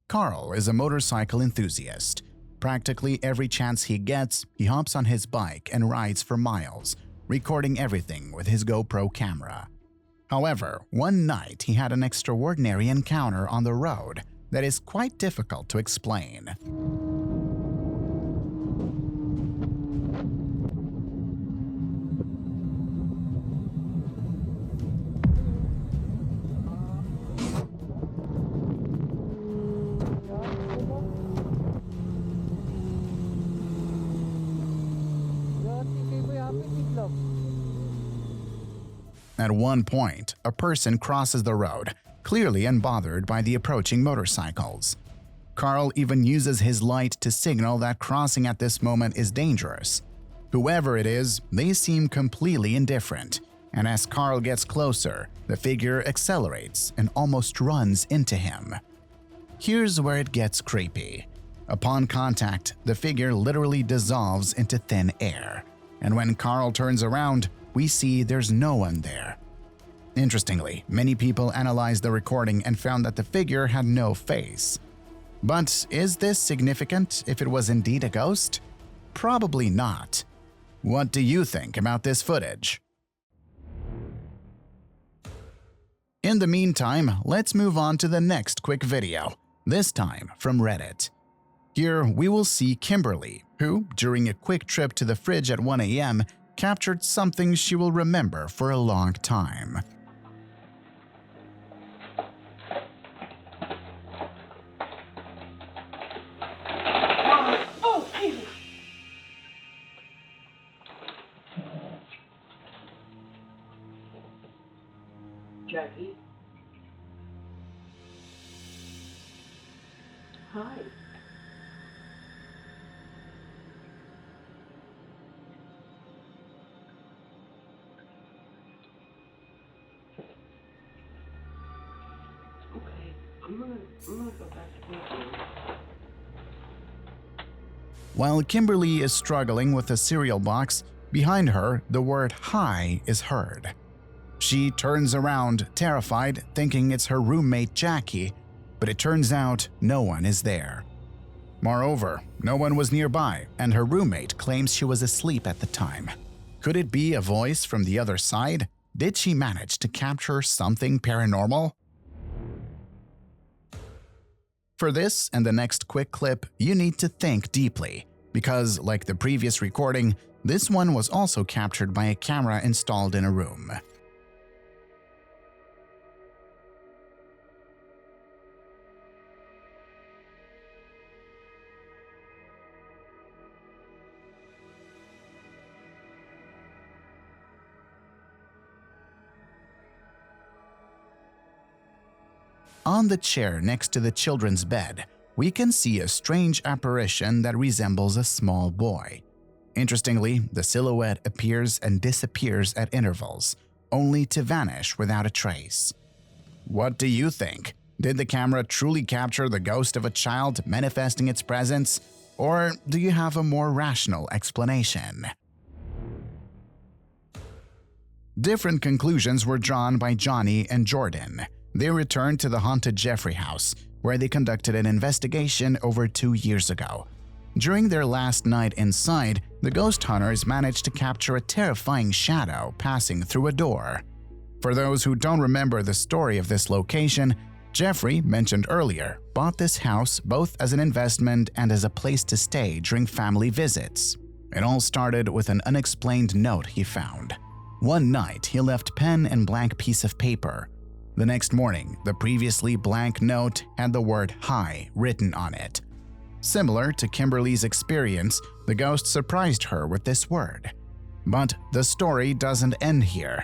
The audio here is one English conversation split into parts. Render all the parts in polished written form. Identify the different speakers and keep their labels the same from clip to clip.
Speaker 1: Carl is a motorcycle enthusiast. Practically every chance he gets, he hops on his bike and rides for miles, recording everything with his GoPro camera. However, one night he had an extraordinary encounter on the road that is quite difficult to explain. At one point, a person crosses the road, clearly unbothered by the approaching motorcycles. Carl even uses his light to signal that crossing at this moment is dangerous. Whoever it is, they seem completely indifferent, and as Carl gets closer, the figure accelerates and almost runs into him. Here's where it gets creepy. Upon contact, the figure literally dissolves into thin air, and when Carl turns around, we see there's no one there. Interestingly, many people analyzed the recording and found that the figure had no face. But is this significant if it was indeed a ghost? Probably not. What do you think about this footage? In the meantime, let's move on to the next quick video, this time from Reddit. Here we will see Kimberly, who, during a quick trip to the fridge at 1 a.m., captured something she will remember for a long time.
Speaker 2: Oh, Jesus! Jackie? Hi. I'm gonna go back to thinking.
Speaker 1: While Kimberly is struggling with the cereal box, behind her, the word "hi" is heard. She turns around, terrified, thinking it's her roommate Jackie, but it turns out no one is there. Moreover, no one was nearby, and her roommate claims she was asleep at the time. Could it be a voice from the other side? Did she manage to capture something paranormal? For this and the next quick clip, you need to think deeply, because like the previous recording, this one was also captured by a camera installed in a room. On the chair next to the children's bed, we can see a strange apparition that resembles a small boy. Interestingly, the silhouette appears and disappears at intervals, only to vanish without a trace. What do you think? Did the camera truly capture the ghost of a child manifesting its presence, or do you have a more rational explanation? Different conclusions were drawn by Johnny and Jordan. They returned to the haunted Jeffrey house, where they conducted an investigation over 2 years ago. During their last night inside, the ghost hunters managed to capture a terrifying shadow passing through a door. For those who don't remember the story of this location, Jeffrey, mentioned earlier, bought this house both as an investment and as a place to stay during family visits. It all started with an unexplained note he found. One night, he left pen and blank piece of paper. The next morning, the previously blank note had the word "hi" written on it. Similar to Kimberly's experience, the ghost surprised her with this word. But the story doesn't end here.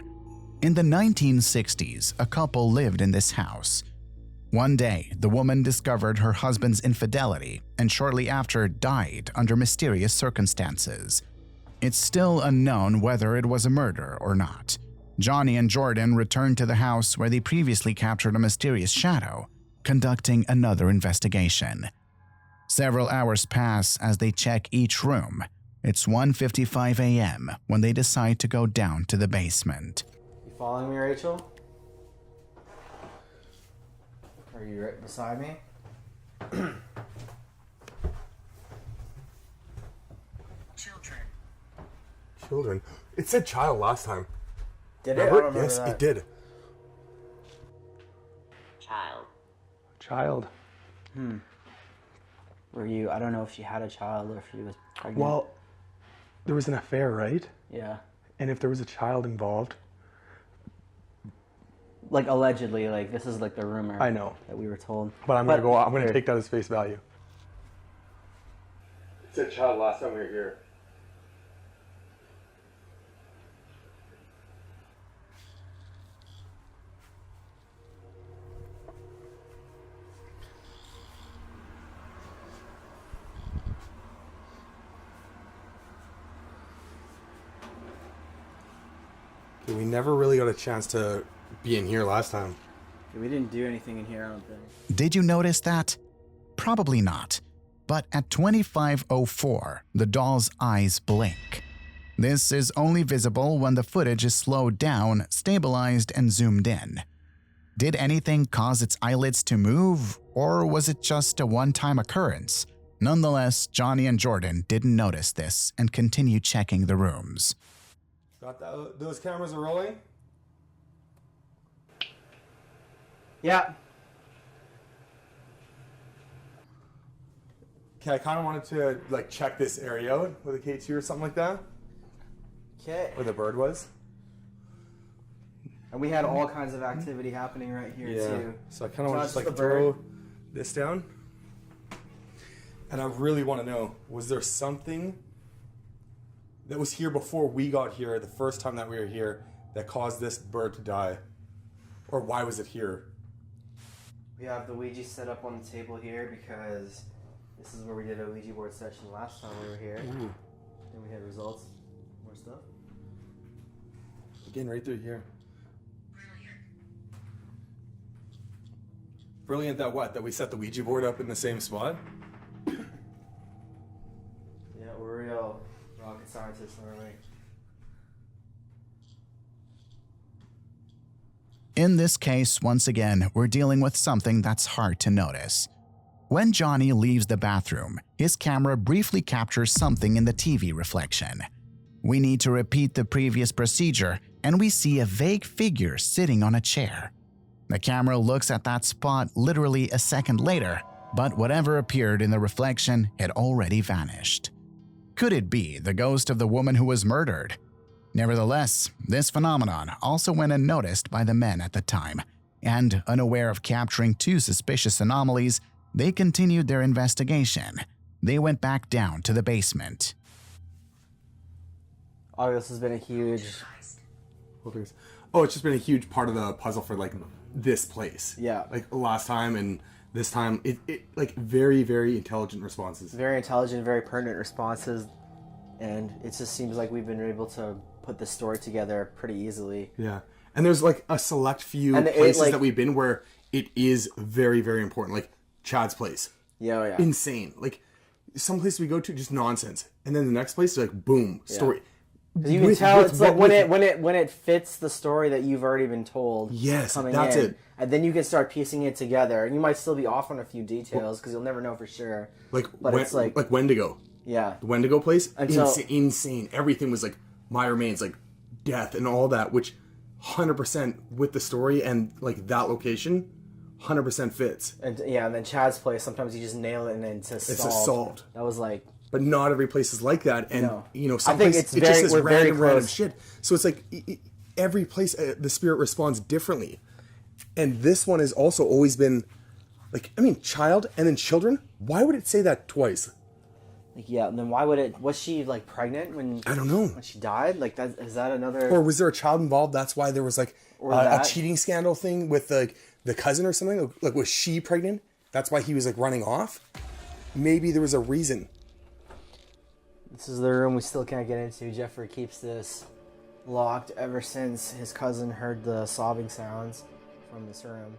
Speaker 1: In the 1960s, a couple lived in this house. One day, the woman discovered her husband's infidelity and shortly after died under mysterious circumstances. It's still unknown whether it was a murder or not. Johnny and Jordan returned to the house where they previously captured a mysterious shadow, conducting another investigation. Several hours pass as they check each room. It's 1:55 a.m. when they decide to go down to the basement.
Speaker 3: You following me, Rachel? Are you right beside me? Children. It said child last time.
Speaker 4: Did it?
Speaker 3: Remember? Yes,
Speaker 4: that.
Speaker 3: it did.
Speaker 2: Child.
Speaker 4: Were you? I don't know if she had a child or if she was pregnant.
Speaker 3: Well, there was an affair, right?
Speaker 4: Yeah.
Speaker 3: And if there was a child involved.
Speaker 4: Like allegedly, like this is like the rumor.
Speaker 3: I know.
Speaker 4: That we were told.
Speaker 3: But I'm gonna take that as face value. It said child last time we were here. We never really got a chance to be in here last time.
Speaker 4: We didn't do anything in here, I don't think.
Speaker 1: Did you notice that? Probably not. But at 25:04, the doll's eyes blink. This is only visible when the footage is slowed down, stabilized, and zoomed in. Did anything cause its eyelids to move, or was it just a one-time occurrence? Nonetheless, Johnny and Jordan didn't notice this and continued checking the rooms.
Speaker 3: Got that? Those cameras are rolling?
Speaker 4: Yeah.
Speaker 3: Okay, I kind of wanted to like check this area out with a K2 or something like that.
Speaker 4: Okay.
Speaker 3: Where the bird was.
Speaker 4: And we had all kinds of activity happening right here too.
Speaker 3: So I kind of want to just like
Speaker 4: Touch the
Speaker 3: throw this down. And I really want to know, was there something that was here before we got here, the first time that we were here, that caused this bird to die? Or why was it here?
Speaker 4: We have the Ouija set up on the table here because this is where we did a Ouija board session last time we were here.
Speaker 3: Ooh.
Speaker 4: And we had results. More stuff.
Speaker 3: Again, right through here. Brilliant that what? That we set the Ouija board up in the same spot?
Speaker 4: Yeah, we're real rocket scientists, aren't we?
Speaker 1: In this case, once again, we're dealing with something that's hard to notice. When Johnny leaves the bathroom, his camera briefly captures something in the TV reflection. We need to repeat the previous procedure, and we see a vague figure sitting on a chair. The camera looks at that spot literally a second later, but whatever appeared in the reflection had already vanished. Could it be the ghost of the woman who was murdered? Nevertheless, this phenomenon also went unnoticed by the men at the time, and unaware of capturing two suspicious anomalies, they continued their investigation. They went back down to the basement.
Speaker 4: Oh, this has been a huge...
Speaker 3: Oh, it's just been a huge part of the puzzle for like this place.
Speaker 4: Yeah.
Speaker 3: Like last time and this time, it like very, very intelligent responses.
Speaker 4: Very intelligent, very pertinent responses, and it just seems like we've been able to put the story together pretty easily.
Speaker 3: Yeah. And there's like a select few
Speaker 4: And
Speaker 3: places that we've been where it is very, very important. Like Chad's place.
Speaker 4: Yeah, yeah.
Speaker 3: Insane. Like some place we go to, just nonsense. And then the next place, like boom, story.
Speaker 4: You can tell it's like when it fits the story that you've already been told.
Speaker 3: Yes,
Speaker 4: coming
Speaker 3: that's
Speaker 4: in,
Speaker 3: it.
Speaker 4: And then you can start piecing it together, and you might still be off on a few details because you'll never know for sure.
Speaker 3: Like,
Speaker 4: it's like
Speaker 3: Wendigo.
Speaker 4: Yeah.
Speaker 3: The Wendigo place,
Speaker 4: Until,
Speaker 3: insane. Everything was like my remains, like death and all that, which 100% with the story and like that location, 100% fits.
Speaker 4: And then Chad's place, sometimes you just nail it and then it's just solved. That was like.
Speaker 3: But not every place is like that, and you know, some
Speaker 4: I think
Speaker 3: place
Speaker 4: it's
Speaker 3: just says random
Speaker 4: shit.
Speaker 3: So it's like every place the spirit responds differently, and this one has also always been like, I mean, child and then children. Why would it say that twice?
Speaker 4: Like, yeah, and then why would it? Was she like pregnant when?
Speaker 3: I don't know.
Speaker 4: When she died, like that is that another?
Speaker 3: Or was there a child involved? That's why there was like a cheating scandal thing with like the cousin or something. Like, was she pregnant? That's why he was like running off. Maybe there was a reason.
Speaker 4: This is the room we still can't get into. Jeffrey keeps this locked ever since his cousin heard the sobbing sounds from this room.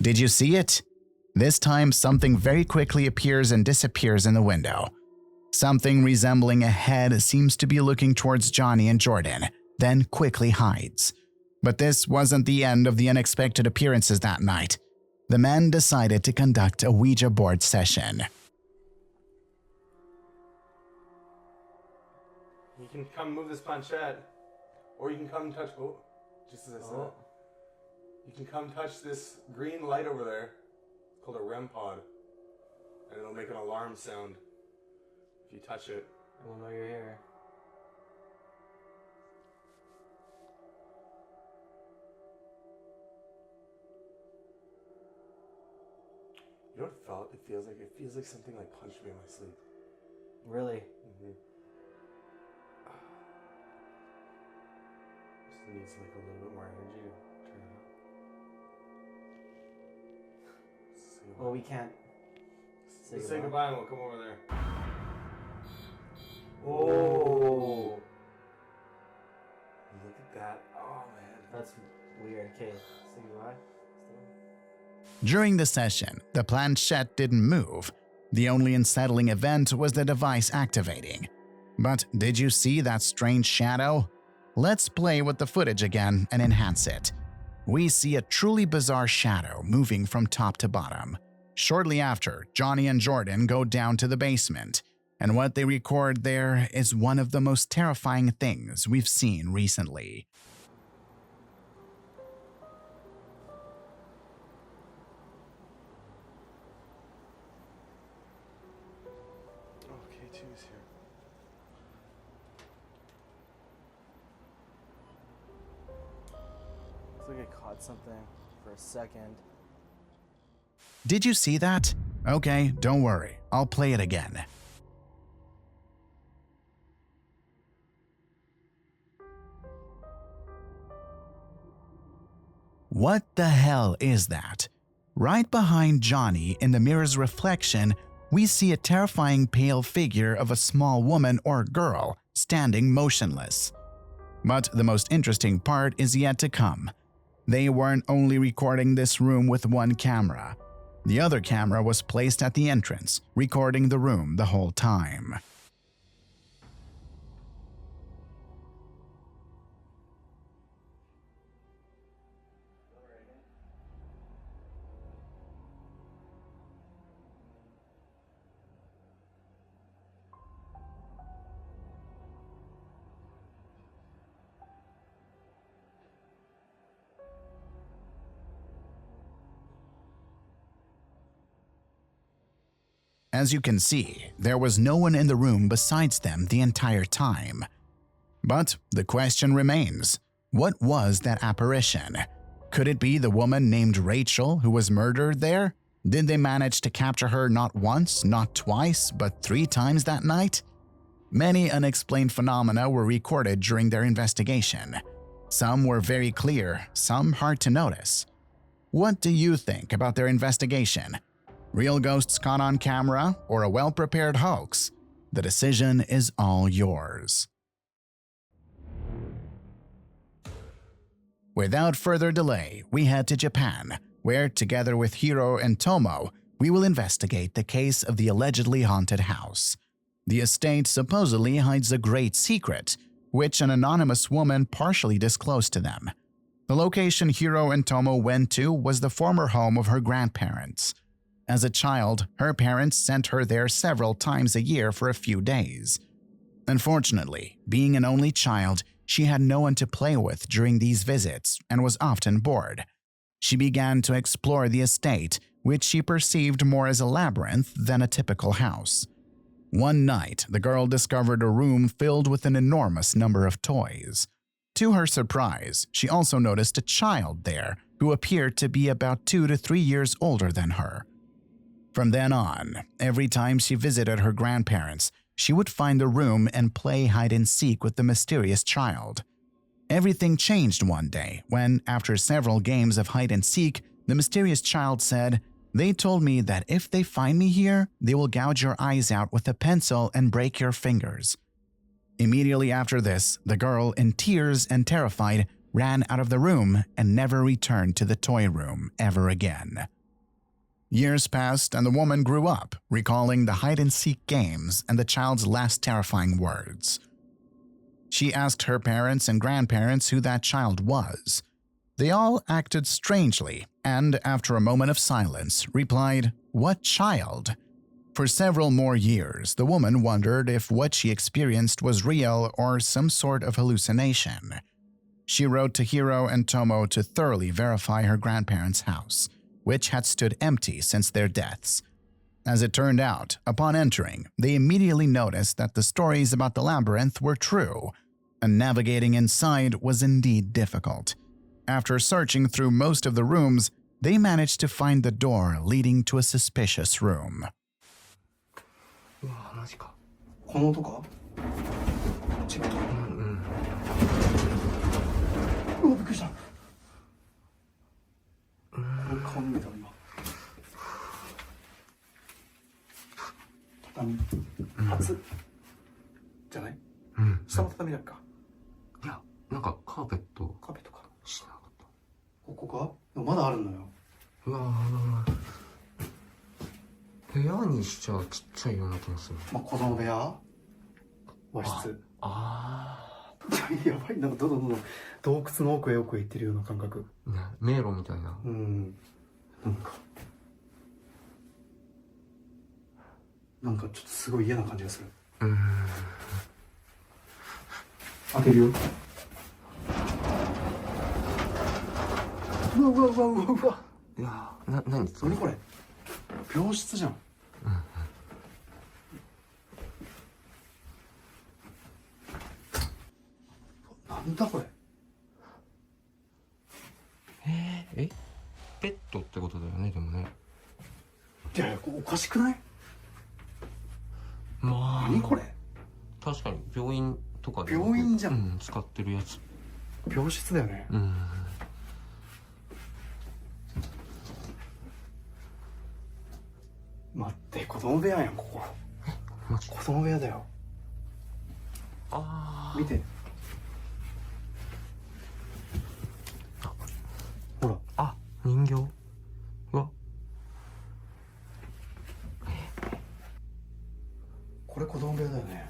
Speaker 1: Did you see it? This time, something very quickly appears and disappears in the window. Something resembling a head seems to be looking towards Johnny and Jordan, then quickly hides. But this wasn't the end of the unexpected appearances that night. the men decided to conduct a Ouija board session.
Speaker 3: You can come move this planchette, or you can come touch. Oh, just as I said.
Speaker 4: Oh.
Speaker 3: You can come touch this green light over there. It's called a REM pod, and it'll make an alarm sound if you touch it.
Speaker 4: We'll know you're here.
Speaker 3: You know what it felt? It feels like something like punched me in my sleep.
Speaker 4: Really?
Speaker 3: Mm-hmm. Just needs like a little bit more energy to turn it up.
Speaker 4: Well, we can't.
Speaker 3: Let's say goodbye and we'll come over there.
Speaker 4: Oh!
Speaker 3: Look at that. Oh man.
Speaker 4: That's weird. Okay, say goodbye.
Speaker 1: During the session, the planchette didn't move. The only unsettling event was the device activating. But did you see that strange shadow? Let's play with the footage again and enhance it. We see a truly bizarre shadow moving from top to bottom. Shortly after, Johnny and Jordan go down to the basement, and what they record there is one of the most terrifying things we've seen recently.
Speaker 3: Okay, two's here.
Speaker 4: Looks like I caught something for a second.
Speaker 1: Did you see that? Okay, don't worry. I'll play it again. What the hell is that? Right behind Johnny in the mirror's reflection, we see a terrifying pale figure of a small woman or girl standing motionless. But the most interesting part is yet to come. They weren't only recording this room with one camera. The other camera was placed at the entrance, recording the room the whole time. As you can see, there was no one in the room besides them the entire time. But the question remains, what was that apparition? Could it be the woman named Rachel who was murdered there? Did they manage to capture her not once, not twice, but 3 times that night? Many unexplained phenomena were recorded during their investigation. Some were very clear, some hard to notice. What do you think about their investigation? Real ghosts caught on camera or a well-prepared hoax? The decision is all yours. Without further delay, we head to Japan, where together with Hiro and Tomo, we will investigate the case of the allegedly haunted house. The estate supposedly hides a great secret, which an anonymous woman partially disclosed to them. The location Hiro and Tomo went to was the former home of her grandparents. As a child, her parents sent her there several times a year for a few days. Unfortunately, being an only child, she had no one to play with during these visits and was often bored. She began to explore the estate, which she perceived more as a labyrinth than a typical house. One night, the girl discovered a room filled with an enormous number of toys. To her surprise, she also noticed a child there who appeared to be about 2 to 3 years older than her. From then on, every time she visited her grandparents, she would find the room and play hide-and-seek with the mysterious child. Everything changed one day when, after several games of hide-and-seek, the mysterious child said, "They told me that if they find me here, they will gouge your eyes out with a pencil and break your fingers." Immediately after this, the girl, in tears and terrified, ran out of the room and never returned to the toy room ever again. Years passed and the woman grew up, recalling the hide-and-seek games and the child's last terrifying words. She asked her parents and grandparents who that child was. They all acted strangely and, after a moment of silence, replied, "What child?" For several more years, the woman wondered if what she experienced was real or some sort of hallucination. She wrote to Hiro and Tomo to thoroughly verify her grandparents' house, which had stood empty since their deaths. As it turned out, upon entering, they immediately noticed that the stories about the labyrinth were true, and navigating inside was indeed difficult. After searching through most of the rooms, they managed to find the door leading to a suspicious room.
Speaker 5: うわマジかこの音か違ううわびっくりしたこの顔見えた今畳初じゃない下の畳だっけかいやなんかカーペットかしてなかったここかまだあるのようわ部屋にしちゃちっちゃいような気がするまあ子供部屋和室やばいなんかどんどん洞窟の奥へ奥へ行ってるような感覚ね迷路みたいななんかちょっとすごい嫌な感じがする開けるようわいや何これ病室じゃんなんだこれベッドってことだよねでもねいやおかしくないまあ何これ確かに病院とかで病院じゃん、使ってるやつ病室だよね待って子供部屋やんここ子供部屋だよ見てほら人形うわこれ子供部屋だよね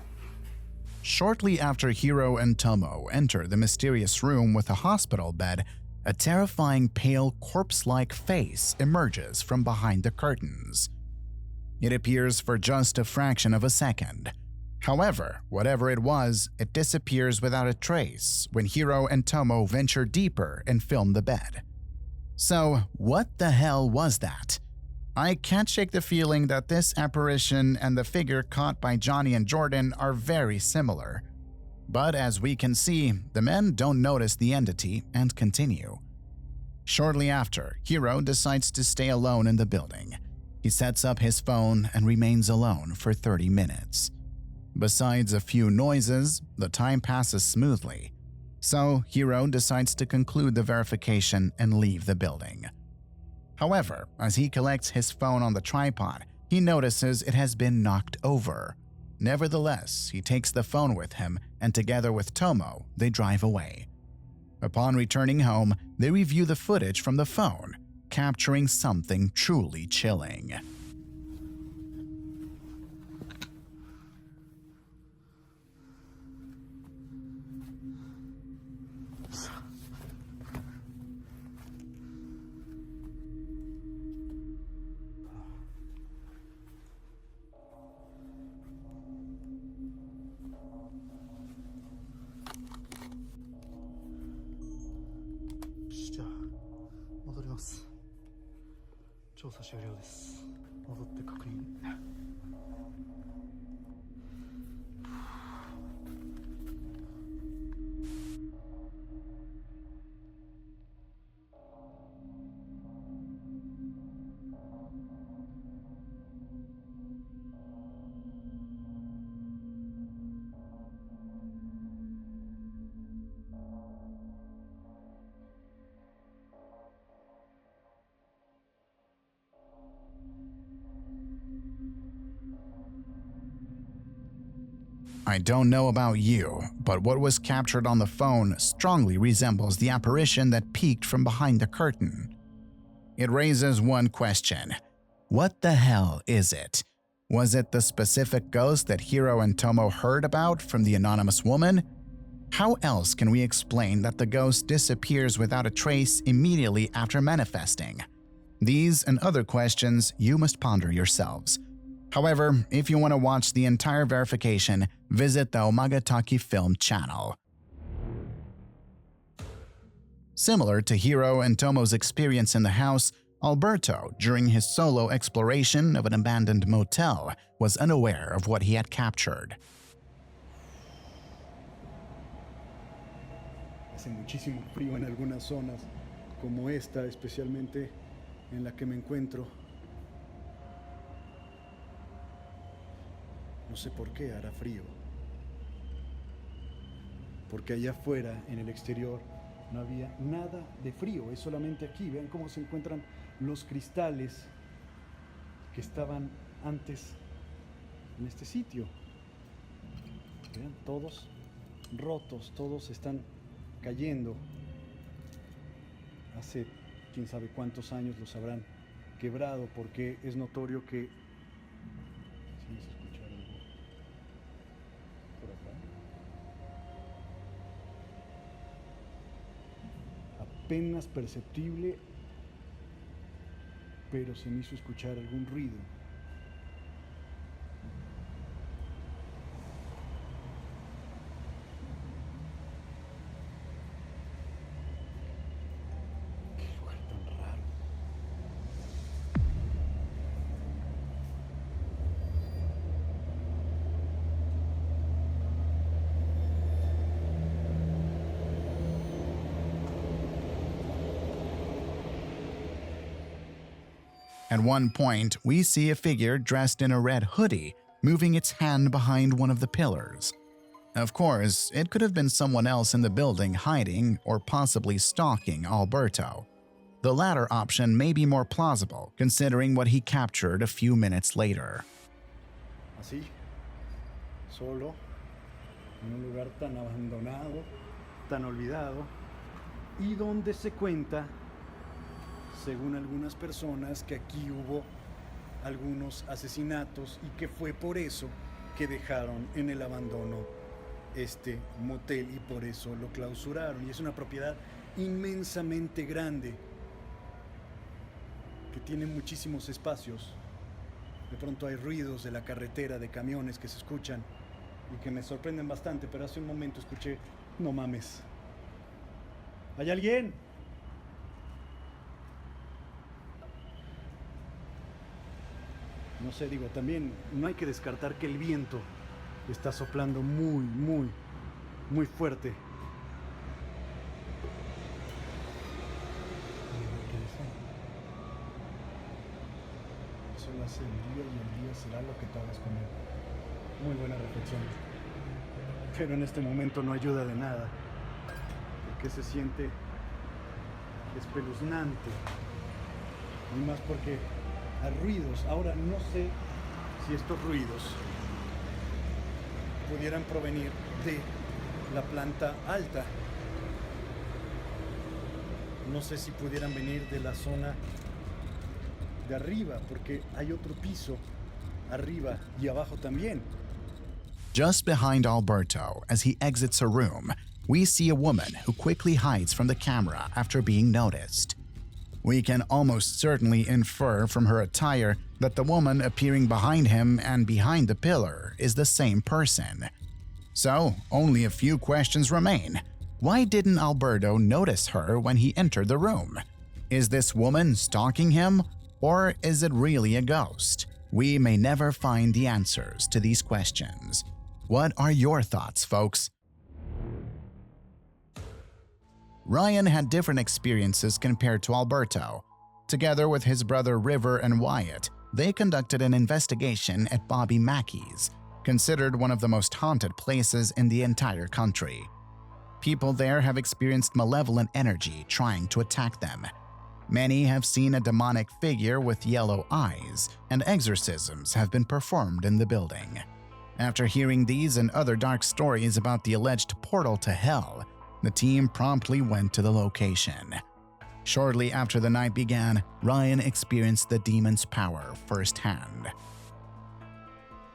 Speaker 1: Shortly after Hiro and Tomo enter the mysterious room with a hospital bed, a terrifying pale corpse-like face emerges from behind the curtains. It appears for just a fraction of a second. However, whatever it was, it disappears without a trace when Hiro and Tomo venture deeper and film the bed. So, what the hell was that? I can't shake the feeling that this apparition and the figure caught by Johnny and Jordan are very similar. But as we can see, the men don't notice the entity and continue. Shortly after, Hiro decides to stay alone in the building. He sets up his phone and remains alone for 30 minutes. Besides a few noises, the time passes smoothly. So, Hiro decides to conclude the verification and leave the building. However, as he collects his phone on the tripod, he notices it has been knocked over. Nevertheless, he takes the phone with him, and together with Tomo, they drive away. Upon returning home, they review the footage from the phone, capturing something truly chilling. I don't know about you, but what was captured on the phone strongly resembles the apparition that peeked from behind the curtain. It raises one question. What the hell is it? Was it the specific ghost that Hiro and Tomo heard about from the anonymous woman? How else can we explain that the ghost disappears without a trace immediately after manifesting? These and other questions you must ponder yourselves. However, if you want to watch the entire verification, visit the Omagataki Film channel. Similar to Hiro and Tomo's experience in the house, Alberto, during his solo exploration of an abandoned motel, was unaware of what he had captured.
Speaker 6: Hace muchísimo frío en algunas zonas, como esta, especialmente en la que me encuentro. No sé por qué hará frío. Porque allá afuera, en el exterior, no había nada de frío. Es solamente aquí. Vean cómo se encuentran los cristales que estaban antes en este sitio. Vean, todos rotos, todos están cayendo. Hace quién sabe cuántos años los habrán quebrado, porque es notorio que... ¿Sí me se escucha algo por acá? Apenas perceptible, pero se me hizo escuchar algún ruido.
Speaker 1: At one point, we see a figure dressed in a red hoodie moving its hand behind one of the pillars. Of course, it could have been someone else in the building hiding or possibly stalking Alberto. The latter option may be more plausible considering what he captured a few minutes later.
Speaker 6: Así, solo, en un lugar tan abandonado, tan olvidado, y donde se cuenta, según algunas personas, que aquí hubo algunos asesinatos y que fue por eso que dejaron en el abandono este motel y por eso lo clausuraron. Y es una propiedad inmensamente grande que tiene muchísimos espacios. De pronto hay ruidos de la carretera, de camiones que se escuchan y que me sorprenden bastante, pero hace un momento escuché, no mames, ¿hay alguien? No sé, digo, también no hay que descartar que el viento está soplando muy fuerte. Eso lo hace el día y el día será lo que te hagas con él. Muy buena reflexión. Pero en este momento no ayuda de nada, porque se siente espeluznante. Y más porque hay ruidos. Ahora no sé si estos ruidos pudieran provenir de la planta alta. No sé si pudieran venir de la zona de arriba, porque hay otro piso arriba y abajo también.
Speaker 1: Just behind Alberto, as he exits a room, we see a woman who quickly hides from the camera after being noticed. We can almost certainly infer from her attire that the woman appearing behind him and behind the pillar is the same person. So, only a few questions remain. Why didn't Alberto notice her when he entered the room? Is this woman stalking him, or is it really a ghost? We may never find the answers to these questions. What are your thoughts, folks? Ryan had different experiences compared to Alberto. Together with his brother River and Wyatt, they conducted an investigation at Bobby Mackey's, considered one of the most haunted places in the entire country. People there have experienced malevolent energy trying to attack them. Many have seen a demonic figure with yellow eyes, and exorcisms have been performed in the building. After hearing these and other dark stories about the alleged portal to hell, the team promptly went to the location. Shortly after the night began, Ryan experienced the demon's power firsthand.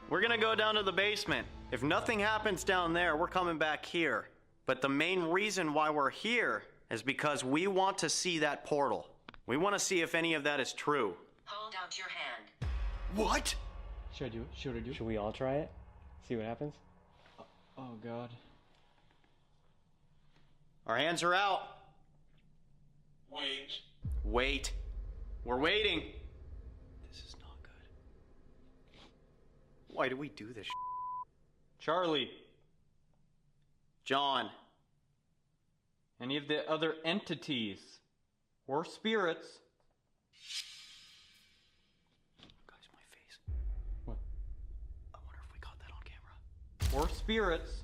Speaker 7: We're gonna go down to the basement. If nothing happens down there, we're coming back here. But the main reason why we're here is because we want to see that portal. We want to see if any of that is true.
Speaker 8: Hold out your hand.
Speaker 7: What?
Speaker 9: Should I do it? Should I do it? Should we all try it? See what happens? Oh God.
Speaker 7: Our hands are out.
Speaker 10: Wait.
Speaker 7: Wait. We're waiting. This is not good. Why do we do this? Charlie. John.
Speaker 9: Any of the other entities or spirits?
Speaker 7: Guys, my face.
Speaker 9: What?
Speaker 7: I wonder if we caught that on camera.
Speaker 9: Or spirits?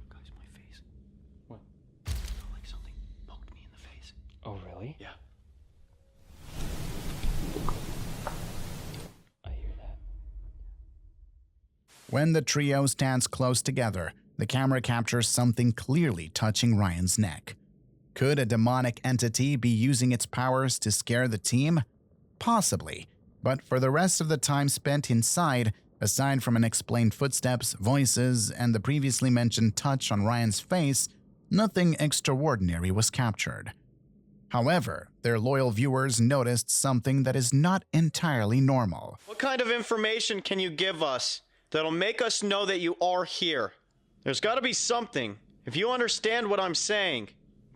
Speaker 7: Guys, my face.
Speaker 9: What?
Speaker 7: I felt like something poked me in the face.
Speaker 9: Oh, really?
Speaker 7: Yeah.
Speaker 9: I hear that.
Speaker 1: When the trio stands close together, the camera captures something clearly touching Ryan's neck. Could a demonic entity be using its powers to scare the team? Possibly, but for the rest of the time spent inside, aside from unexplained footsteps, voices, and the previously mentioned touch on Ryan's face, nothing extraordinary was captured. However, their loyal viewers noticed something that is not entirely normal.
Speaker 7: What kind of information can you give us that'll make us know that you are here? There's got to be something. If you understand what I'm saying,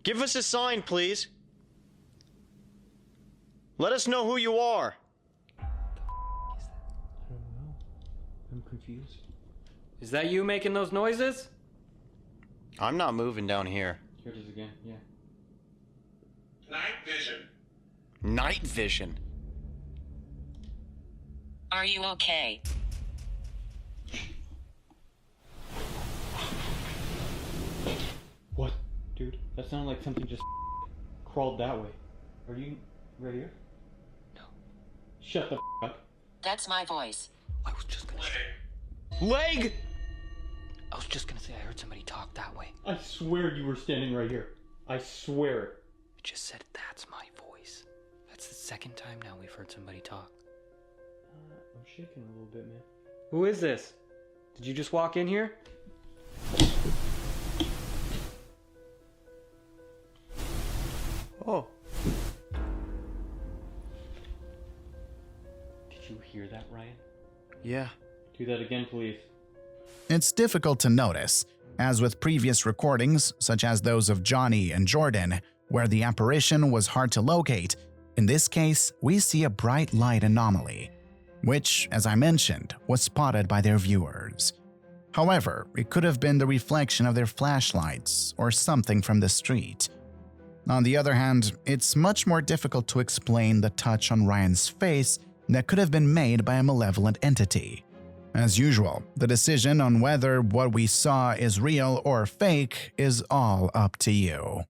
Speaker 7: give us a sign, please. Let us know who you are.
Speaker 9: I don't know. I'm confused. Is that you making those noises?
Speaker 7: I'm not moving down here.
Speaker 9: Here it is again, yeah.
Speaker 10: Night vision.
Speaker 7: Night vision.
Speaker 8: Are you okay?
Speaker 9: What? Dude, that sounded like something just crawled that way. Are you right here?
Speaker 8: No.
Speaker 9: Shut the up.
Speaker 8: That's my voice.
Speaker 7: I was just gonna say.
Speaker 10: Leg.
Speaker 7: Leg!
Speaker 9: I was just gonna say I heard somebody talk that way. I swear you were standing right here. I swear.
Speaker 11: It just said that's my voice. That's the second time now we've heard somebody talk.
Speaker 9: I'm shaking a little bit, man. Who is this? Did you just walk in here?
Speaker 7: Oh.
Speaker 9: Did you hear that, Ryan?
Speaker 7: Yeah.
Speaker 9: Do that again, please.
Speaker 1: It's difficult to notice, as with previous recordings, such as those of Johnny and Jordan, where the apparition was hard to locate. In this case, we see a bright light anomaly, which, as I mentioned, was spotted by their viewers. However, it could have been the reflection of their flashlights or something from the street. On the other hand, it's much more difficult to explain the touch on Ryan's face that could have been made by a malevolent entity. As usual, the decision on whether what we saw is real or fake is all up to you.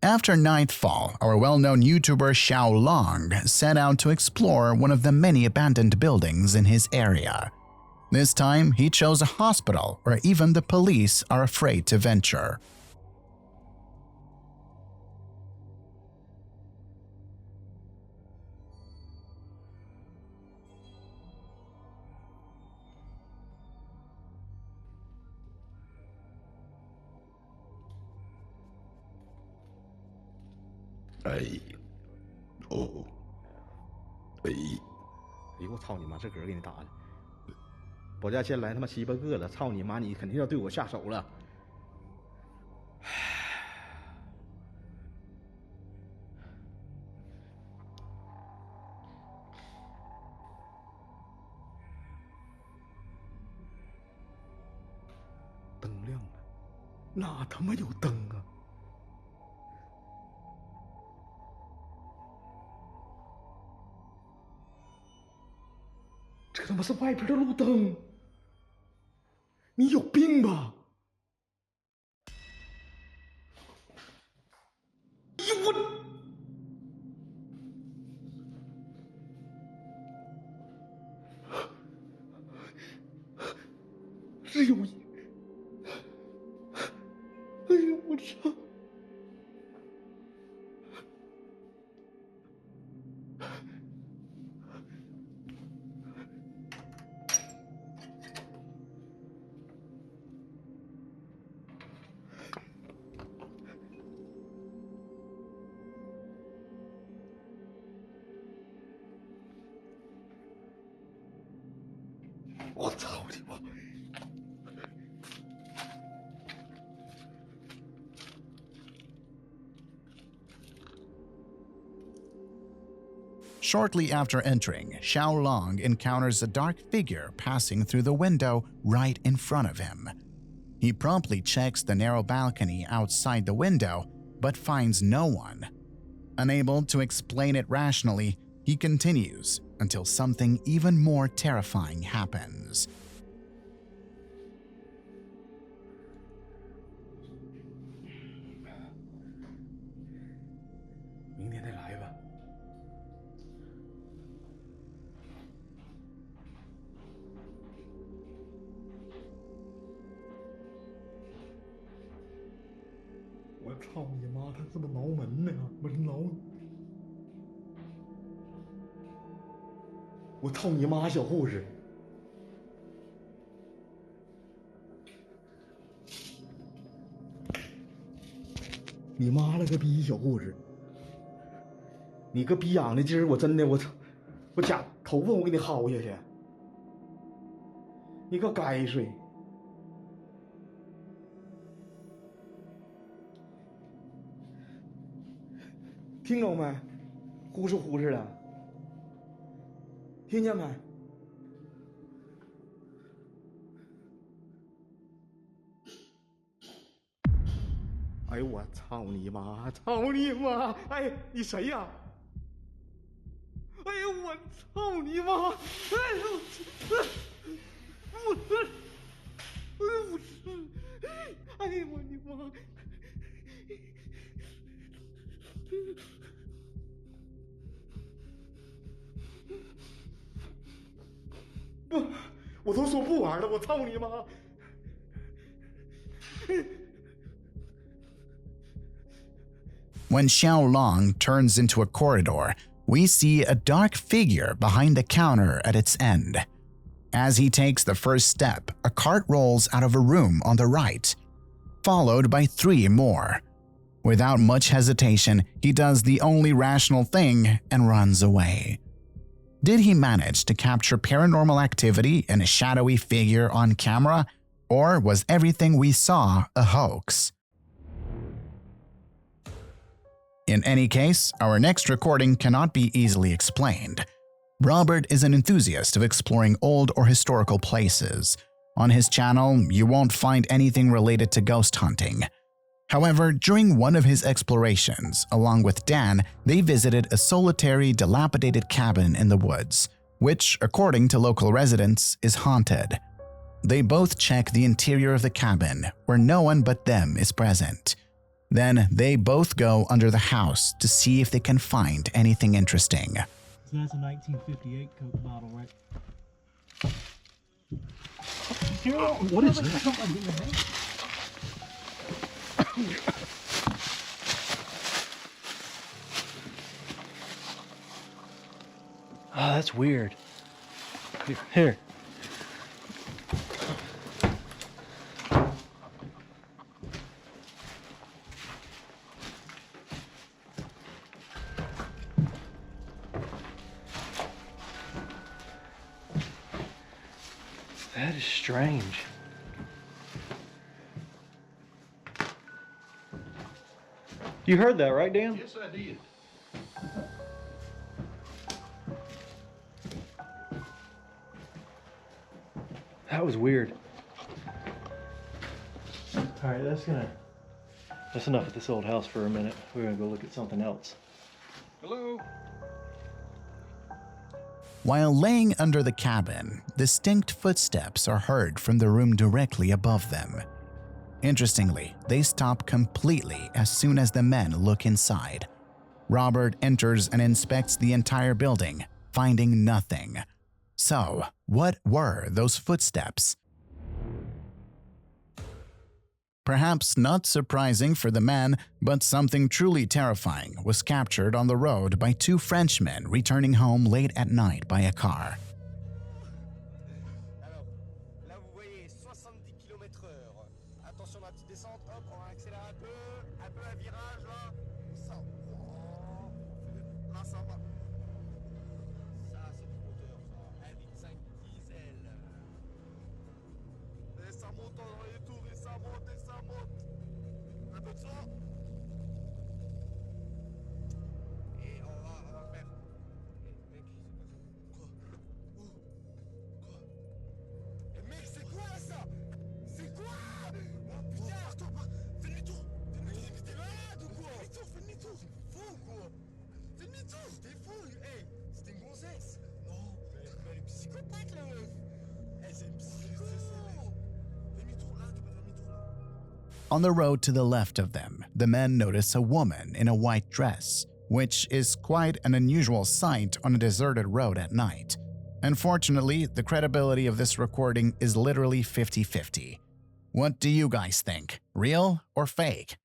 Speaker 1: After nightfall, our well-known YouTuber Xiao Long set out to explore one of the many abandoned buildings in his area. This time, he chose a hospital where even the police are afraid to venture.
Speaker 12: 哎，哦，哎，哎呦我操你妈！这嗝给你打的，保家仙来他妈7、8个了，操你妈！你肯定要对我下手了。灯亮了，哪他妈有灯啊？这他妈是外边的路灯，你有病吧？哎呦我！是有一，哎呦我操！我操你妈！
Speaker 1: Shortly after entering, Xiao Long encounters a dark figure passing through the window right in front of him. He promptly checks the narrow balcony outside the window, but finds no one. Unable to explain it rationally, he continues until something even more terrifying happens.
Speaker 12: 我操你妈！他这么挠门呢？门挠！我操你妈，小护士！你妈了个逼，小护士！你个逼养的今儿我真的我操！我假头发我给你薅下去！你个该睡！ 听着没？呼哧呼哧的，听见没？哎呦我操你妈！操你妈！哎，你谁呀？哎呦我操你妈！哎呦哎呦我的妈！ 不，我都说不玩了，我操你妈
Speaker 1: ！When Xiao Long turns into a corridor, we see a dark figure behind the counter at its end. As he takes the first step, a cart rolls out of a room on the right, followed by 3 more. Without much hesitation, he does the only rational thing and runs away. Did he manage to capture paranormal activity and a shadowy figure on camera, or was everything we saw a hoax? In any case, our next recording cannot be easily explained. Robert is an enthusiast of exploring old or historical places. On his channel, you won't find anything related to ghost hunting. However, during one of his explorations, along with Dan, they visited a solitary, dilapidated cabin in the woods, which, according to local residents, is haunted. They both check the interior of the cabin, where no one but them is present. Then they both go under the house to see if they can find anything interesting.
Speaker 10: So that's a 1958 Coke bottle, right? What is that?
Speaker 9: Oh, that's weird. Here. That is strange. You heard that, right, Dan?
Speaker 13: Yes, I did.
Speaker 9: That was weird. All right, that's enough of this old house for a minute. We're gonna go look at something else.
Speaker 13: Hello?
Speaker 1: While laying under the cabin, distinct footsteps are heard from the room directly above them. Interestingly, they stop completely as soon as the men look inside. Robert enters and inspects the entire building, finding nothing. So, what were those footsteps? Perhaps not surprising for the men, but something truly terrifying was captured on the road by 2 Frenchmen returning home late at night by a car. On the road to the left of them, the men notice a woman in a white dress, which is quite an unusual sight on a deserted road at night. Unfortunately, the credibility of this recording is literally 50-50. What do you guys think? Real or fake?